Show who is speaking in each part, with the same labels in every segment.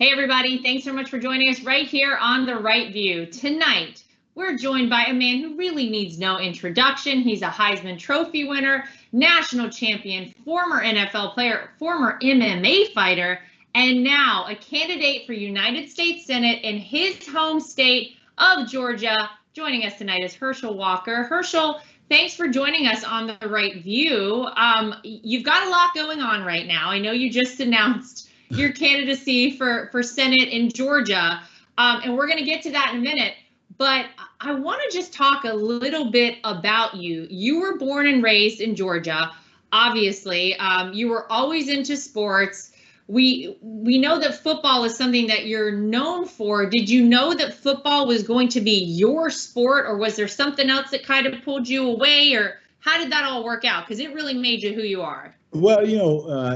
Speaker 1: Hey everybody, thanks so much for joining us right here on The Right View. Tonight, we're joined by a man who really needs no introduction. He's a Heisman Trophy winner, national champion, former NFL player, former MMA fighter, and now a candidate for United States Senate in his home state of Georgia. Joining us tonight is Herschel Walker. Herschel, thanks for joining us on The Right View. You've got a lot going on right now. I know you just announced your candidacy for Senate in Georgia, and we're going to get to that in a minute. But I want to just talk a little bit about you. You were born and raised in Georgia, obviously. You were always into sports. We know that football is something that you're known for. Did you know that football was going to be your sport, or was there something else that kind of pulled you away, or how did that all work out? Because it really made you who you are.
Speaker 2: Well,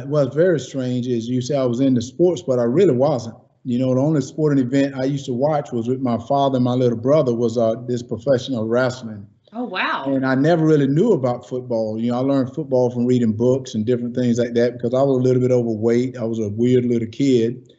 Speaker 2: what's very strange is you say I was into sports, but I really wasn't. The only sporting event I used to watch was with my father and my little brother was this professional wrestling.
Speaker 1: Oh, wow.
Speaker 2: And I never really knew about football. I learned football from reading books and different things like that because I was a little bit overweight. I was a weird little kid.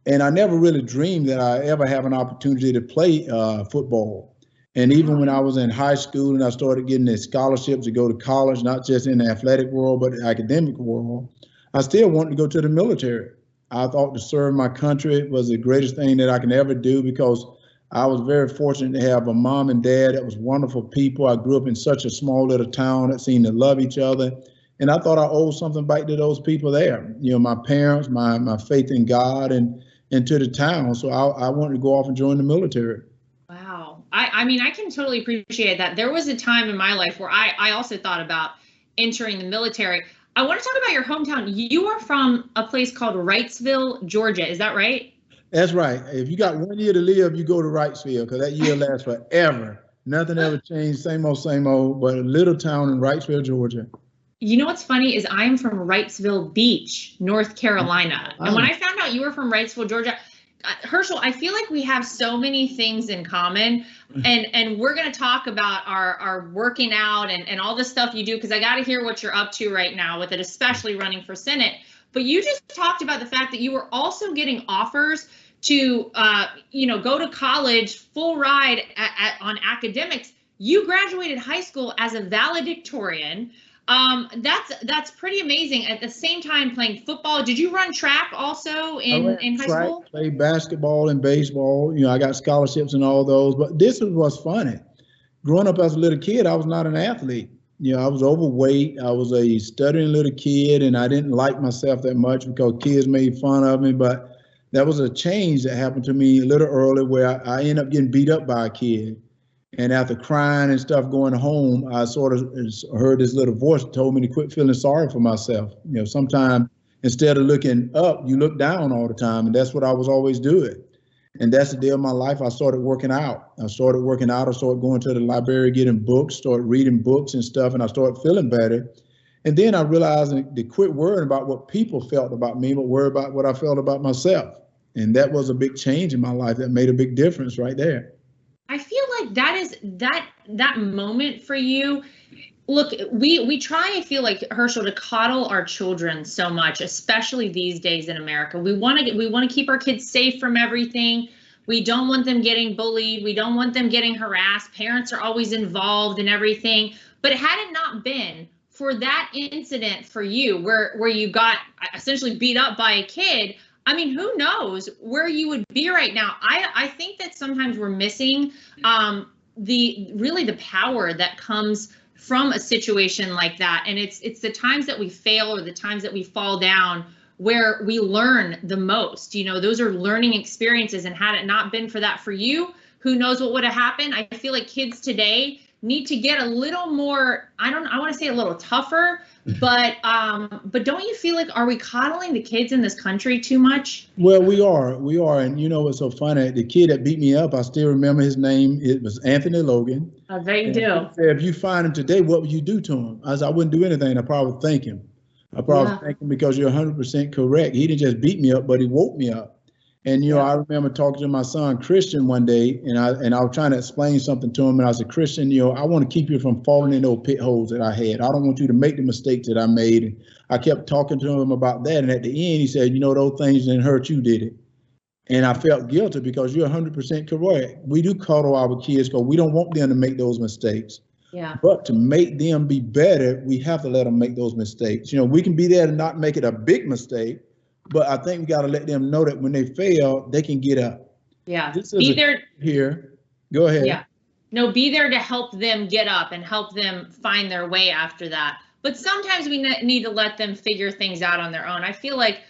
Speaker 2: And I never really dreamed that I ever have an opportunity to play football. And even when I was in high school and I started getting the scholarships to go to college, not just in the athletic world, but the academic world, I still wanted to go to the military. I thought to serve my country was the greatest thing that I can ever do because I was very fortunate to have a mom and dad that was wonderful people. I grew up in such a small little town that seemed to love each other. And I thought I owed something back to those people there. My parents, my faith in God and to the town. So I wanted to go off and join the military.
Speaker 1: Wow. I mean, I can totally appreciate that. There was a time in my life where I also thought about entering the military. I want to talk about your hometown. You are from a place called Wrightsville, Georgia. Is that right?
Speaker 2: That's right. If you got 1 year to live, you go to Wrightsville because that year lasts forever. Nothing ever changed. Same old, but a little town in Wrightsville, Georgia.
Speaker 1: You know what's funny is I am from Wrightsville Beach, North Carolina. And when I found out you were from Wrightsville, Georgia, Herschel, I feel like we have so many things in common, and we're going to talk about our working out and all the stuff you do, because I got to hear what you're up to right now with it, especially running for Senate. But you just talked about the fact that you were also getting offers to, go to college, full ride on academics. You graduated high school as a valedictorian. That's pretty amazing. At the same time playing football, did you run track also in high school?
Speaker 2: Played basketball and baseball. I got scholarships and all those. But this is what's funny. Growing up as a little kid, I was not an athlete. I was overweight. I was a stuttering little kid, and I didn't like myself that much because kids made fun of me. But that was a change that happened to me a little early where I ended up getting beat up by a kid. And after crying and stuff going home, I sort of heard this little voice that told me to quit feeling sorry for myself. Sometimes instead of looking up, you look down all the time. And that's what I was always doing. And that's the day of my life. I started working out. I started going to the library, getting books, started reading books and stuff. And I started feeling better. And then I realized to quit worrying about what people felt about me, but worry about what I felt about myself. And that was a big change in my life. That made a big difference right there.
Speaker 1: I feel like that is that moment for you. Look, we try, I feel like, Herschel, to coddle our children so much, especially these days in America. We want to keep our kids safe from everything. We don't want them getting bullied. We don't want them getting harassed. Parents are always involved in everything. But had it not been for that incident for you where you got essentially beat up by a kid, I mean, who knows where you would be right now? I think that sometimes we're missing the power that comes from a situation like that. And it's the times that we fail or the times that we fall down where we learn the most. Those are learning experiences. And had it not been for that for you, who knows what would have happened? I feel like kids today need to get a little more, I want to say a little tougher, but don't you feel like, are we coddling the kids in this country too much?
Speaker 2: Well, we are. And what's so funny, the kid that beat me up, I still remember his name. It was Anthony Logan.
Speaker 1: Oh, there you do.
Speaker 2: He said, if you find him today, what would you do to him? I said, I wouldn't do anything. I probably would thank him. I probably thank him because you're 100% correct. He didn't just beat me up, but he woke me up. And, I remember talking to my son, Christian, one day, and I was trying to explain something to him. And I said, Christian, I want to keep you from falling in those pit holes that I had. I don't want you to make the mistakes that I made. And I kept talking to him about that. And at the end, he said, those things didn't hurt you, did it? And I felt guilty because you're 100% correct. We do coddle our kids because we don't want them to make those mistakes.
Speaker 1: Yeah.
Speaker 2: But to make them be better, we have to let them make those mistakes. You know, we can be there to not make it a big mistake, but I think we got to let them know that when they fail, they can get up.
Speaker 1: Yeah.
Speaker 2: This is
Speaker 1: be there
Speaker 2: here. Go ahead.
Speaker 1: Yeah. No, be there to help them get up and help them find their way after that. But sometimes we need to let them figure things out on their own. I feel like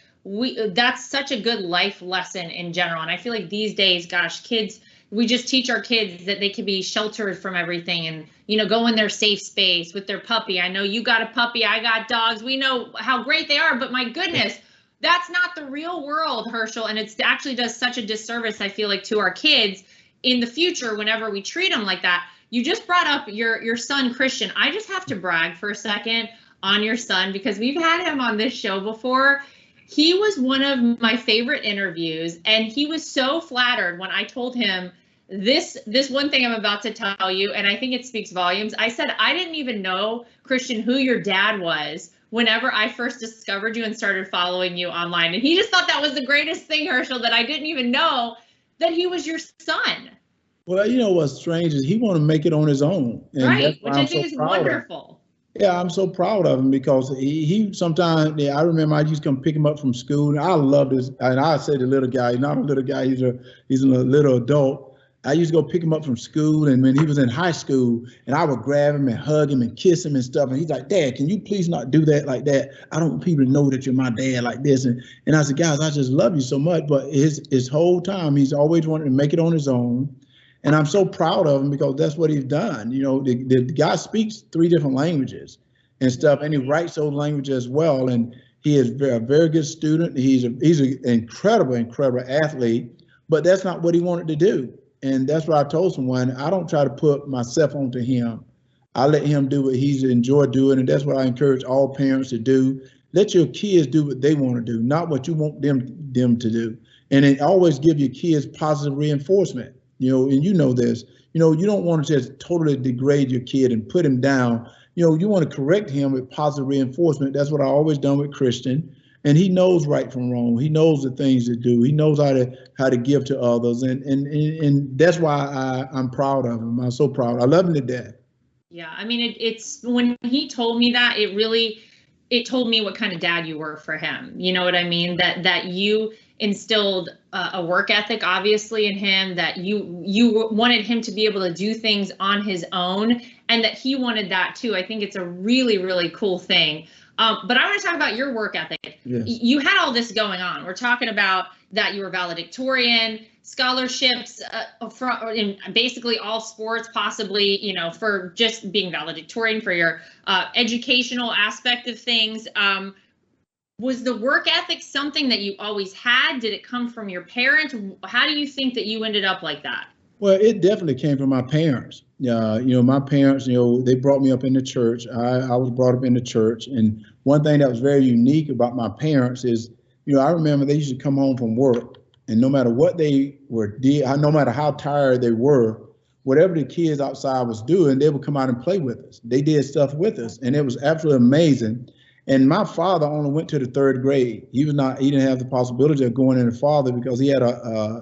Speaker 1: that's such a good life lesson in general. And I feel like these days, gosh, kids, we just teach our kids that they can be sheltered from everything and, you know, go in their safe space with their puppy. I know you got a puppy, I got dogs. We know how great they are, but my goodness, that's not the real world, Herschel. And it actually does such a disservice, I feel like, to our kids in the future whenever we treat them like that. You just brought up your son, Christian. I just have to brag for a second on your son because we've had him on this show before. He was one of my favorite interviews, and he was so flattered when I told him this one thing I'm about to tell you, and I think it speaks volumes. I said, I didn't even know, Christian, who your dad was whenever I first discovered you and started following you online. And he just thought that was the greatest thing, Herschel, that I didn't even know that he was your son.
Speaker 2: Well, you know what's strange is he want to make it on his own. And
Speaker 1: right, which I think is wonderful.
Speaker 2: Yeah, I'm so proud of him because he sometimes, I remember I used to come pick him up from school, and I love this. And I say the little guy, he's not a little guy, he's a little adult. I used to go pick him up from school, and when he was in high school, and I would grab him and hug him and kiss him and stuff. And he's like, Dad, can you please not do that like that? I don't want people to know that you're my dad like this. And I said, guys, I just love you so much. But his whole time, he's always wanted to make it on his own. And I'm so proud of him because that's what he's done. You know, the guy speaks 3 different languages and stuff, and he writes those languages as well. And he is a very good student. He's an incredible athlete, but that's not what he wanted to do. And that's what I told someone. I don't try to put myself onto him. I let him do what he's enjoyed doing, and that's what I encourage all parents to do. Let your kids do what they want to do, not what you want them to do. And then always give your kids positive reinforcement. You know, and you know this, you know, you don't want to just totally degrade your kid and put him down. You know, you want to correct him with positive reinforcement. That's what I always done with Christian. And he knows right from wrong. He knows the things to do. He knows how to give to others. And that's why I'm proud of him. I'm so proud. I love him to death.
Speaker 1: Yeah, I mean, it's when he told me that, it told me what kind of dad you were for him. You know what I mean? That you instilled a work ethic, obviously, in him, that you wanted him to be able to do things on his own, and that he wanted that too. I think it's a really, really cool thing. But I want to talk about your work ethic.
Speaker 2: Yes.
Speaker 1: You had all this going on. We're talking about that you were valedictorian, scholarships in basically all sports, possibly, you know, for just being valedictorian, for your educational aspect of things. Was the work ethic something that you always had? Did it come from your parents? How do you think that you ended up like that?
Speaker 2: Well, it definitely came from my parents. You know, my parents, you know, they brought me up in the church. I was brought up in the church. And one thing that was very unique about my parents is, you know, I remember they used to come home from work, and no matter what they did, no matter how tired they were, whatever the kids outside was doing, they would come out and play with us. They did stuff with us, and it was absolutely amazing. And my father only went to the 3rd grade. He didn't have the possibility of going any farther because he had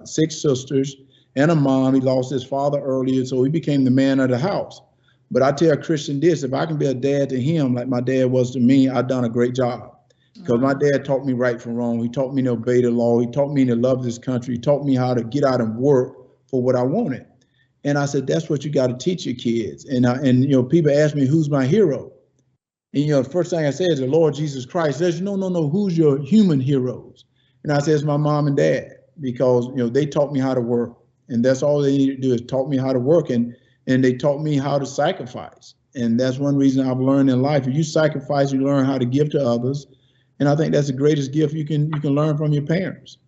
Speaker 2: 6 sisters and a mom. He lost his father earlier, so he became the man of the house. But I tell Christian this, if I can be a dad to him like my dad was to me, I've done a great job. Because my dad taught me right from wrong. He taught me to obey the law. He taught me to love this country. He taught me how to get out and work for what I wanted. And I said, that's what you got to teach your kids. And you know, people ask me, who's my hero? And, you know, the first thing I say is the Lord Jesus Christ. Says, no, who's your human heroes? And I say, it's my mom and dad, because, you know, they taught me how to work. And that's all they need to do is taught me how to work. And they taught me how to sacrifice. And that's one reason I've learned in life. If you sacrifice, you learn how to give to others. And I think that's the greatest gift you can learn from your parents.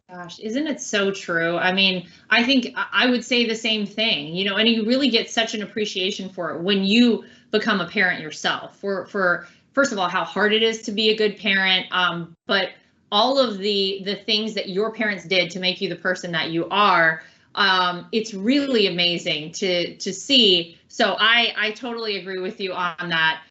Speaker 1: Gosh, isn't it so true? I mean, I think I would say the same thing, you know, and you really get such an appreciation for it when you become a parent yourself, for first of all, how hard it is to be a good parent, but all of the things that your parents did to make you the person that you are. It's really amazing to see. So I totally agree with you on that.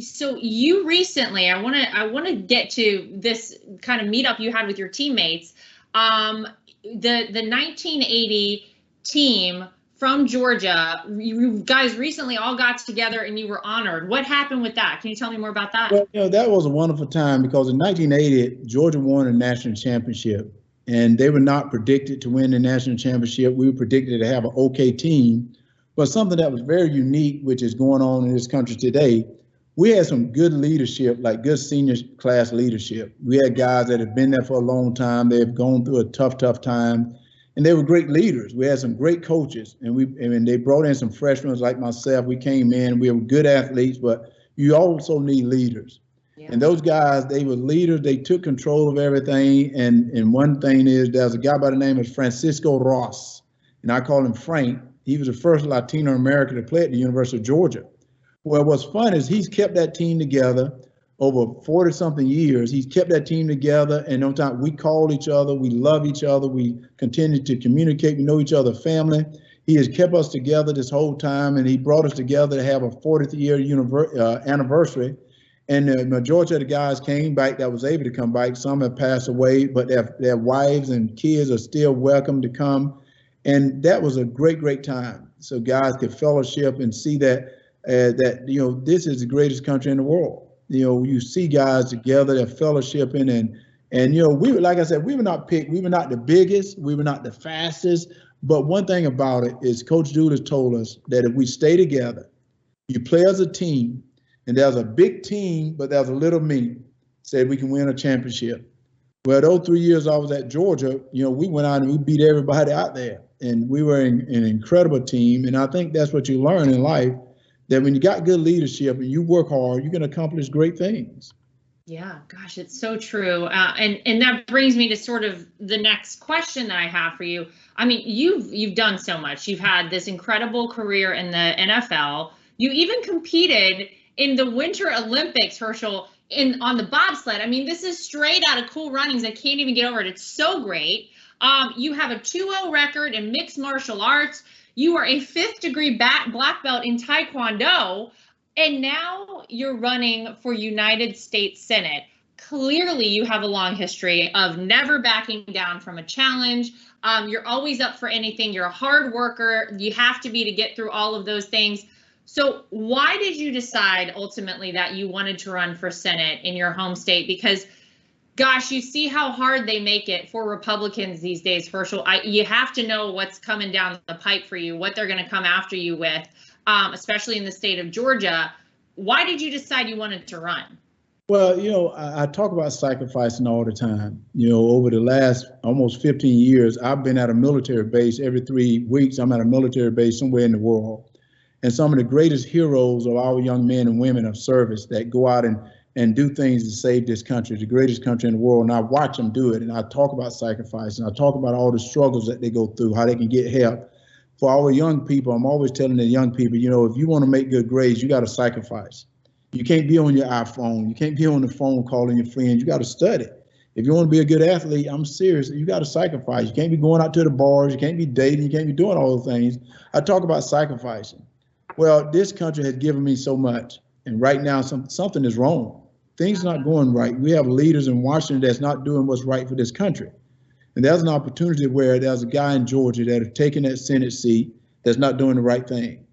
Speaker 1: So you recently, I want to get to this kind of meetup you had with your teammates. The 1980 team from Georgia, you guys recently all got together and you were honored. What happened with that? Can you tell me more about that?
Speaker 2: Well, that was a wonderful time because in 1980, Georgia won a national championship, and they were not predicted to win the national championship. We were predicted to have an okay team, but something that was very unique, which is going on in this country today, we had some good leadership, like good senior class leadership. We had guys that have been there for a long time. They've gone through a tough time. And they were great leaders. We had some great coaches, and they brought in some freshmen like myself. We came in, we were good athletes, but you also need leaders. Yeah. And those guys, they were leaders. They took control of everything. And one thing is, there's a guy by the name of Francisco Ross, and I call him Frank. He was the first Latino American to play at the University of Georgia. Well, what's fun is he's kept that team together over 40-something years. He's kept that team together, and no time we call each other, we love each other, we continue to communicate, we know each other's family. He has kept us together this whole time, and he brought us together to have a 40th year anniversary. And the majority of the guys came back that was able to come back. Some have passed away, but their wives and kids are still welcome to come. And that was a great time. So guys could fellowship and see that this is the greatest country in the world. You see guys together, they're fellowshipping, and we were, like I said, we were not picked, we were not the biggest, we were not the fastest, but one thing about it is Coach Doolittle told us that if we stay together, you play as a team, and there's a big team, but there's a little me, said we can win a championship. Well, those 3 years I was at Georgia, we went out and we beat everybody out there, and we were an incredible team, and I think that's what you learn in life, that when you got good leadership and you work hard, you can accomplish great things.
Speaker 1: Yeah, gosh, it's so true. And that brings me to sort of the next question that I have for you. I mean, you've done so much. You've had this incredible career in the NFL. You even competed in the Winter Olympics, Herschel, on the bobsled. I mean, this is straight out of Cool Runnings. I can't even get over it. It's so great. You have a 2-0 record in mixed martial arts. You are a 5th degree black belt in Taekwondo, and now you're running for United States Senate. Clearly, you have a long history of never backing down from a challenge. You're always up for anything. You're a hard worker. You have to be to get through all of those things. So why did you decide ultimately that you wanted to run for Senate in your home state? Because gosh, you see how hard they make it for Republicans these days, Herschel. You have to know what's coming down the pipe for you, what they're going to come after you with, especially in the state of Georgia. Why did you decide you wanted to run?
Speaker 2: Well, I talk about sacrificing all the time. Over the last almost 15 years, I've been at a military base. Every 3 weeks, I'm at a military base somewhere in the world. And some of the greatest heroes of our young men and women of service that go out and do things to save this country, the greatest country in the world. And I watch them do it. And I talk about sacrifice, and I talk about all the struggles that they go through, how they can get help. For our young people, I'm always telling the young people, if you want to make good grades, you got to sacrifice. You can't be on your iPhone. You can't be on the phone calling your friends. You got to study. If you want to be a good athlete, I'm serious, you got to sacrifice. You can't be going out to the bars. You can't be dating. You can't be doing all the things. I talk about sacrificing. Well, this country has given me so much. And right now, something is wrong. Things are not going right. We have leaders in Washington that's not doing what's right for this country. And there's an opportunity where there's a guy in Georgia that has taken that Senate seat that's not doing the right thing.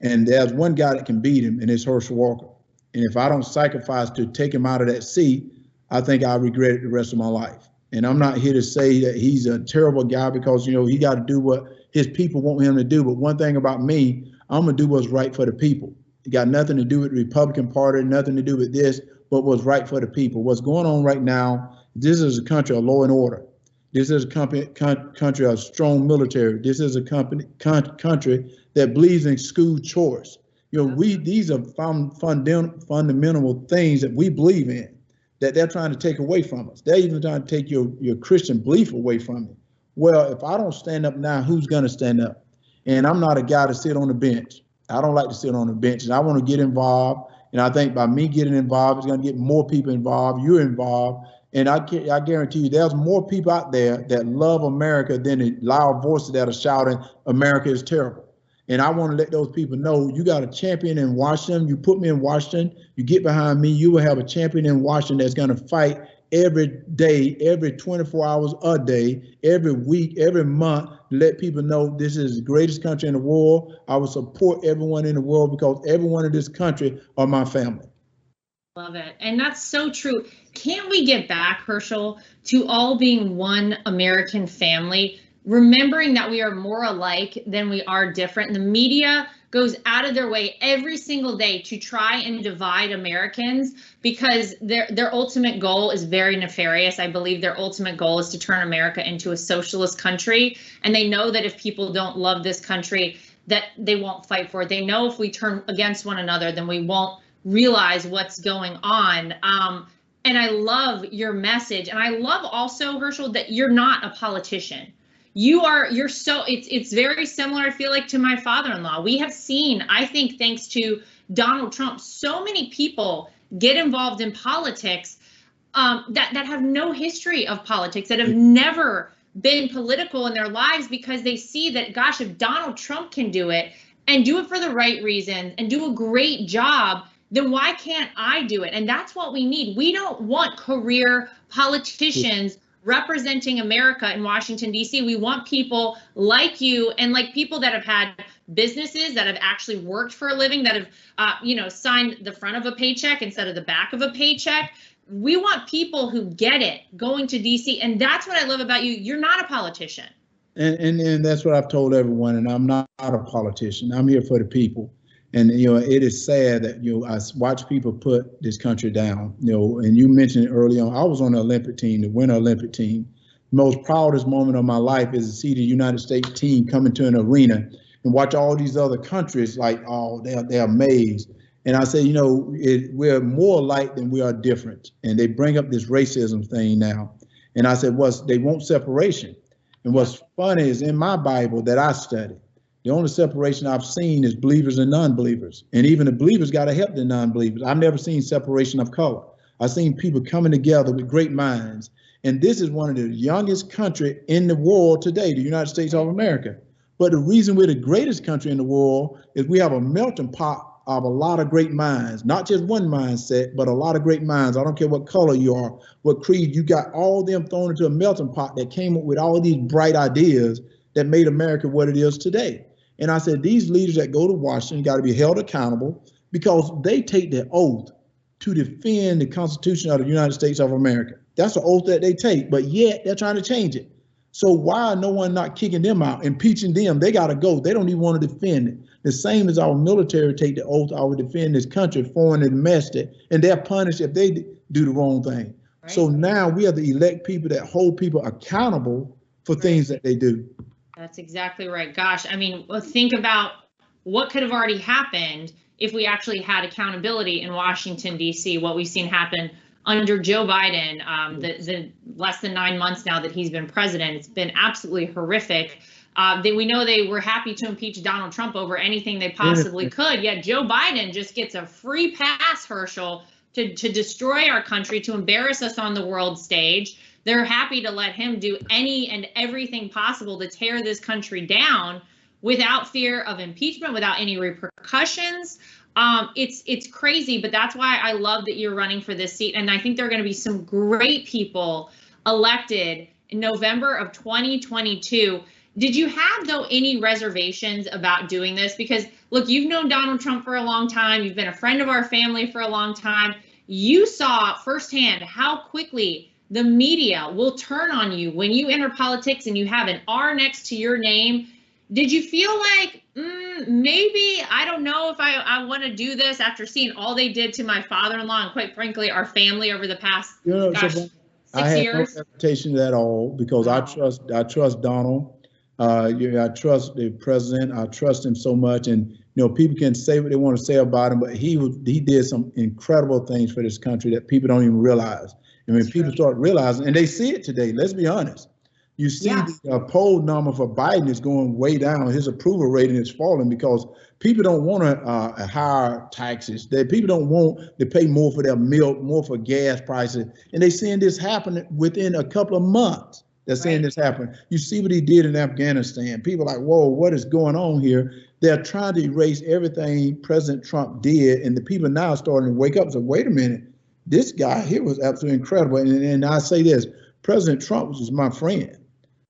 Speaker 2: And there's one guy that can beat him, and it's Herschel Walker. And if I don't sacrifice to take him out of that seat, I think I'll regret it the rest of my life. And I'm not here to say that he's a terrible guy because, he got to do what his people want him to do. But one thing about me, I'm going to do what's right for the people. It got nothing to do with the Republican Party, nothing to do with this, but what's right for the people. What's going on right now, this is a country of law and order. This is a country of strong military. This is a country that believes in school choice. These are fundamental things that we believe in, that they're trying to take away from us. They're even trying to take your Christian belief away from you. Well, if I don't stand up now, who's going to stand up? And I'm not a guy to sit on the bench. I don't like to sit on the bench, and I want to get involved. And I think by me getting involved, it's going to get more people involved. You're involved. And I guarantee you there's more people out there that love America than the loud voices that are shouting, America is terrible. And I want to let those people know you got a champion in Washington. You put me in Washington, you get behind me, you will have a champion in Washington that's going to fight every day, every 24 hours a day, every week, every month, to let people know this is the greatest country in the world. I will support everyone in the world because everyone in this country are my family.
Speaker 1: Love it. And that's so true. Can't we get back, Herschel, to all being one American family, remembering that we are more alike than we are different? And the media goes out of their way every single day to try and divide Americans because their ultimate goal is very nefarious. I believe their ultimate goal is to turn America into a socialist country. And they know that if people don't love this country, that they won't fight for it. They know if we turn against one another, then we won't realize what's going on. And I love your message. And I love also, Herschel, that you're not a politician. It's very similar, I feel like, to my father-in-law. We have seen, I think, thanks to Donald Trump, so many people get involved in politics that have no history of politics, that have never been political in their lives because they see that, gosh, if Donald Trump can do it and do it for the right reasons and do a great job, then why can't I do it? And that's what we need. We don't want career politicians representing America in Washington, D.C. We want people like you and like people that have had businesses, that have actually worked for a living, that have, signed the front of a paycheck instead of the back of a paycheck. We want people who get it going to D.C. And that's what I love about you. You're not a politician.
Speaker 2: And that's what I've told everyone. And I'm not a politician. I'm here for the people. And, it is sad that, I watch people put this country down, and you mentioned it early on. I was on the Olympic team, the Winter Olympic team. The most proudest moment of my life is to see the United States team come into an arena and watch all these other countries like, oh, they're amazed. And I say, we're more alike than we are different. And they bring up this racism thing now. And I said, they want separation. And what's funny is in my Bible that I study, the only separation I've seen is believers and non-believers. And even the believers got to help the non-believers. I've never seen separation of color. I've seen people coming together with great minds. And this is one of the youngest country in the world today, the United States of America. But the reason we're the greatest country in the world is we have a melting pot of a lot of great minds, not just one mindset, but a lot of great minds. I don't care what color you are, what creed, you got all of them thrown into a melting pot that came up with all these bright ideas that made America what it is today. And I said, these leaders that go to Washington got to be held accountable because they take the oath to defend the Constitution of the United States of America. That's an oath that they take, but yet they're trying to change it. So why no one not kicking them out, impeaching them? They got to go. They don't even want to defend it. The same as our military take the oath, I will defend this country, foreign and domestic, and they're punished if they do the wrong thing. Right. So now we have to elect people that hold people accountable for things that they do.
Speaker 1: That's exactly right. Gosh, I mean, think about what could have already happened if we actually had accountability in Washington, D.C., what we've seen happen under Joe Biden, the less than 9 months now that he's been president. It's been absolutely horrific. We know they were happy to impeach Donald Trump over anything they possibly could, yet Joe Biden just gets a free pass, Herschel, to destroy our country, to embarrass us on the world stage. They're happy to let him do any and everything possible to tear this country down without fear of impeachment, without any repercussions. It's crazy, but that's why I love that you're running for this seat. And I think there are going to be some great people elected in November of 2022. Did you have, though, any reservations about doing this? Because, look, you've known Donald Trump for a long time. You've been a friend of our family for a long time. You saw firsthand how quickly the media will turn on you when you enter politics and you have an R next to your name. Did you feel like, maybe, I don't know if I want to do this after seeing all they did to my father-in-law and, quite frankly, our family over the past, 6 years?
Speaker 2: I had no hesitation at all because I trust Donald. I trust the president. I trust him so much. And, people can say what they want to say about him, but he did some incredible things for this country that people don't even realize. And when people start realizing, and they see it today, let's be honest, you see the poll number for Biden is going way down. His approval rating is falling because people don't want to higher taxes. People don't want to pay more for their milk, more for gas prices. And they're seeing this happen within a couple of months. They're seeing this happen. You see what he did in Afghanistan. People are like, whoa, what is going on here? They're trying to erase everything President Trump did. And the people now are starting to wake up and say, wait a minute. This guy here was absolutely incredible. And I say this, President Trump was my friend.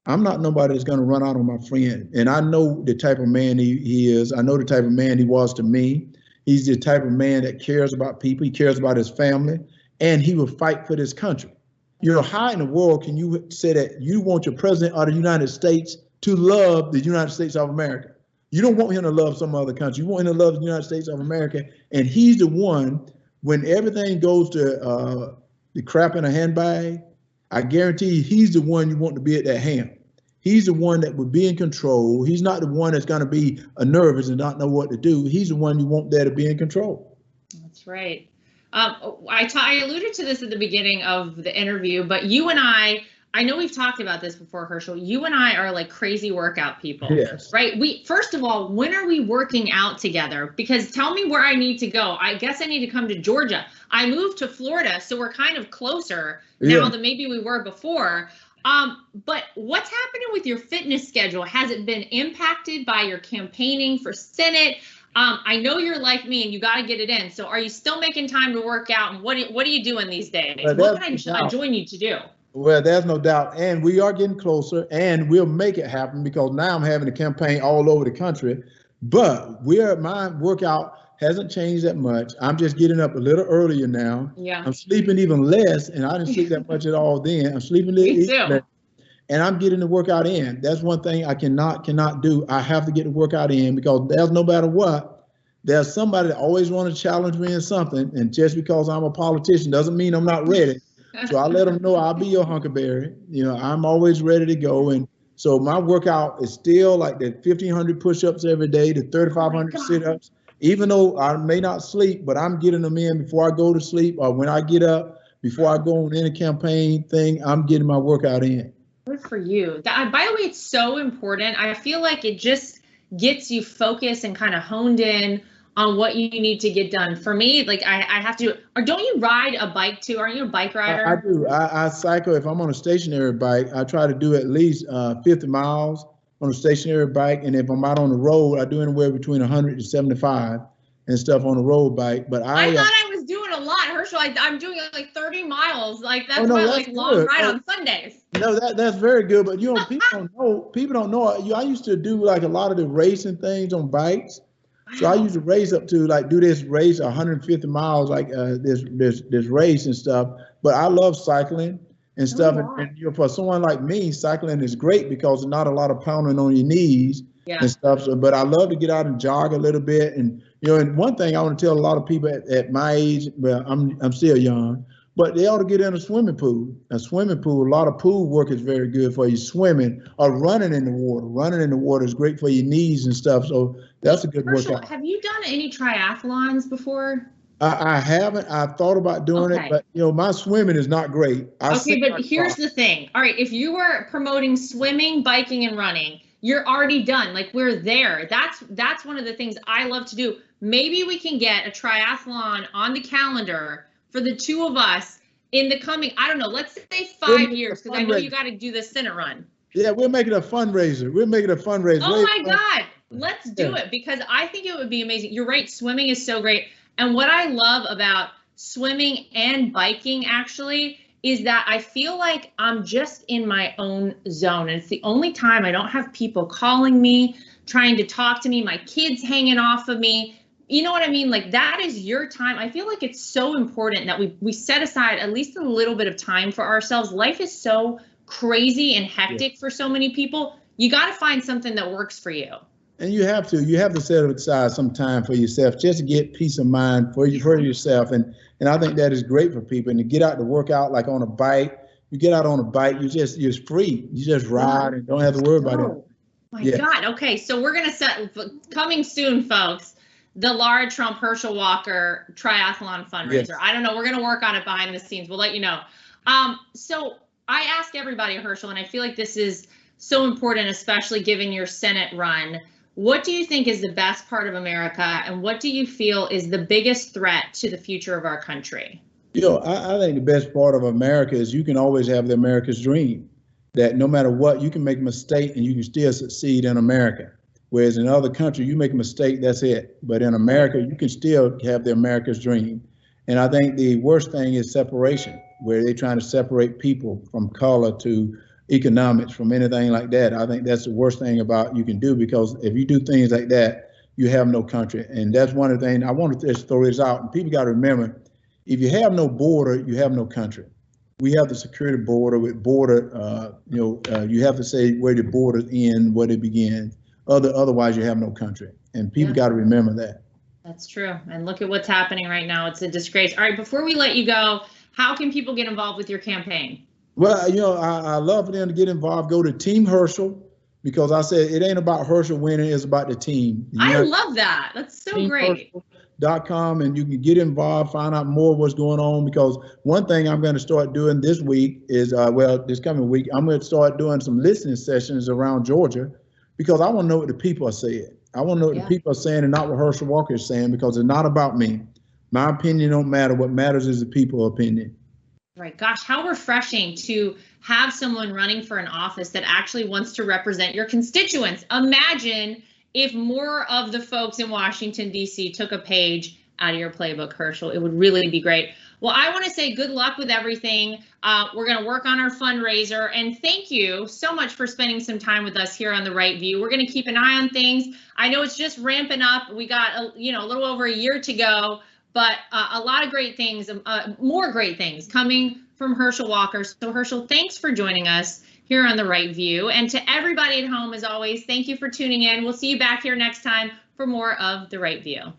Speaker 2: I'm not nobody that's going to run out on my friend. And I know the type of man he is. I know the type of man he was to me. He's the type of man that cares about people. He cares about his family, and he will fight for this country. You know, how in the world can you say that you want your president of the United States to love the United States of America? You don't want him to love some other country. You want him to love the United States of America. And he's the one, when everything goes to the crap in a handbag, I guarantee you, he's the one you want to be at that helm. He's the one that would be in control. He's not the one that's going to be nervous and not know what to do. He's the one you want there to be in control.
Speaker 1: That's right. I alluded to this at the beginning of the interview, but you and I know we've talked about this before, Herschel. You and I are like crazy workout people,
Speaker 2: yes.
Speaker 1: Right? First of all, when are we working out together? Because tell me where I need to go. I guess I need to come to Georgia. I moved to Florida, so we're kind of closer now than maybe we were before. But what's happening with your fitness schedule? Has it been impacted by your campaigning for Senate? I know you're like me and you got to get it in. So are you still making time to work out? And what are you doing these days? What can I join you to do?
Speaker 2: Well, there's no doubt. And we are getting closer, and we'll make it happen, because now I'm having a campaign all over the country. But my workout hasn't changed that much. I'm just getting up a little earlier now.
Speaker 1: Yeah.
Speaker 2: I'm sleeping even less, and I didn't sleep that much at all then. I'm sleeping less, and I'm getting the workout in. That's one thing I cannot do. I have to get the workout in, because there's no matter what, there's somebody that always wants to challenge me in something, and just because I'm a politician doesn't mean I'm not ready. So I let them know I'll be your huckleberry. You know, I'm always ready to go. And so my workout is still like the 1,500 push-ups every day, the 3,500 sit-ups. Even though I may not sleep, but I'm getting them in before I go to sleep, or when I get up, before I go on any campaign thing, I'm getting my workout in.
Speaker 1: Good for you. By the way, it's so important. I feel like it just gets you focused and kind of honed in on what you need to get done. For me, like I have to, or don't you ride a bike too? Aren't you a bike rider?
Speaker 2: I do. I cycle. If I'm on a stationary bike, I try to do at least 50 miles on a stationary bike. And if I'm out on the road, I do anywhere between 100 to 75 and stuff on a road bike. But I
Speaker 1: thought I was doing a lot, Herschel. I'm doing like 30 miles. Like that's
Speaker 2: that's
Speaker 1: long ride on Sundays.
Speaker 2: No, that's very good. But you know, people don't know. I used to do like a lot of the racing things on bikes. So I used to race up to like do this race 150 miles, like this race and stuff. But I love cycling and stuff. And you know, for someone like me, cycling is great because there's not a lot of pounding on your knees and stuff. So, but I love to get out and jog a little bit. And you know, and one thing I want to tell a lot of people at my age, well, I'm still young, but they ought to get in a swimming pool. A swimming pool, a lot of pool work is very good for you. Swimming or running in the water. Running in the water is great for your knees and stuff. So that's a good workout.
Speaker 1: Have you done any triathlons before?
Speaker 2: I haven't. I thought about doing it, but you know, my swimming is not great.
Speaker 1: But here's the thing. All right, if you were promoting swimming, biking, and running, you're already done. Like we're there. That's one of the things I love to do. Maybe we can get a triathlon on the calendar for the two of us in the coming, I don't know, let's say 5 years, because I know you got to do the Senate run.
Speaker 2: Yeah, we're making a fundraiser.
Speaker 1: Oh my God, let's do it, because I think it would be amazing. You're right, swimming is so great. And what I love about swimming and biking actually is that I feel like I'm just in my own zone. And it's the only time I don't have people calling me, trying to talk to me, my kids hanging off of me. You know what I mean? Like that is your time. I feel like it's so important that we set aside at least a little bit of time for ourselves. Life is so crazy and hectic for so many people. You got to find something that works for you.
Speaker 2: And you have to set aside some time for yourself, just to get peace of mind for yourself. And I think that is great for people. And to get out to work out like on a bike, you get out on a bike, you're free. You just ride and don't have to worry about it.
Speaker 1: Oh my God. Okay. So we're going to set, coming soon, folks, the Lara Trump Herschel Walker triathlon fundraiser. Yes. I don't know. We're going to work on it behind the scenes. We'll let you know. So I ask everybody, Herschel, and I feel like this is so important, especially given your Senate run. What do you think is the best part of America, and what do you feel is the biggest threat to the future of our country?
Speaker 2: You know, I think the best part of America is you can always have the America's dream, that no matter what, you can make a mistake and you can still succeed in America. Whereas in other countries, you make a mistake, that's it. But in America, you can still have the America's dream. And I think the worst thing is separation, where they're trying to separate people from color to economics, from anything like that. I think that's the worst thing about you can do, because if you do things like that, you have no country. And that's one of the things I want to just throw this out. And people got to remember, if you have no border, you have no country. We have the security border with border, you have to say where the borders end, where they begin. Otherwise, you have no country. And people got to remember that.
Speaker 1: That's true. And look at what's happening right now. It's a disgrace. All right, before we let you go, how can people get involved with your campaign?
Speaker 2: Well, I love for them to get involved. Go to Team Herschel, because I said it ain't about Herschel winning, it's about the team.
Speaker 1: I love that. That's so great.
Speaker 2: Herschel.com, and you can get involved, find out more of what's going on. Because one thing I'm going to start doing this week is, this coming week, I'm going to start doing some listening sessions around Georgia, because I want to know what the people are saying. I want to know what the people are saying, and not what Herschel Walker is saying, because it's not about me. My opinion don't matter. What matters is the people's opinion.
Speaker 1: Right. Gosh, how refreshing to have someone running for an office that actually wants to represent your constituents. Imagine if more of the folks in Washington, D.C. took a page out of your playbook, Herschel. It would really be great. Well, I want to say good luck with everything. We're going to work on our fundraiser, and thank you so much for spending some time with us here on The Right View. We're going to keep an eye on things. I know it's just ramping up. We got a little over a year to go, but a lot of great things, more great things coming from Herschel Walker. So Herschel, thanks for joining us here on The Right View. And to everybody at home, as always, thank you for tuning in. We'll see you back here next time for more of The Right View.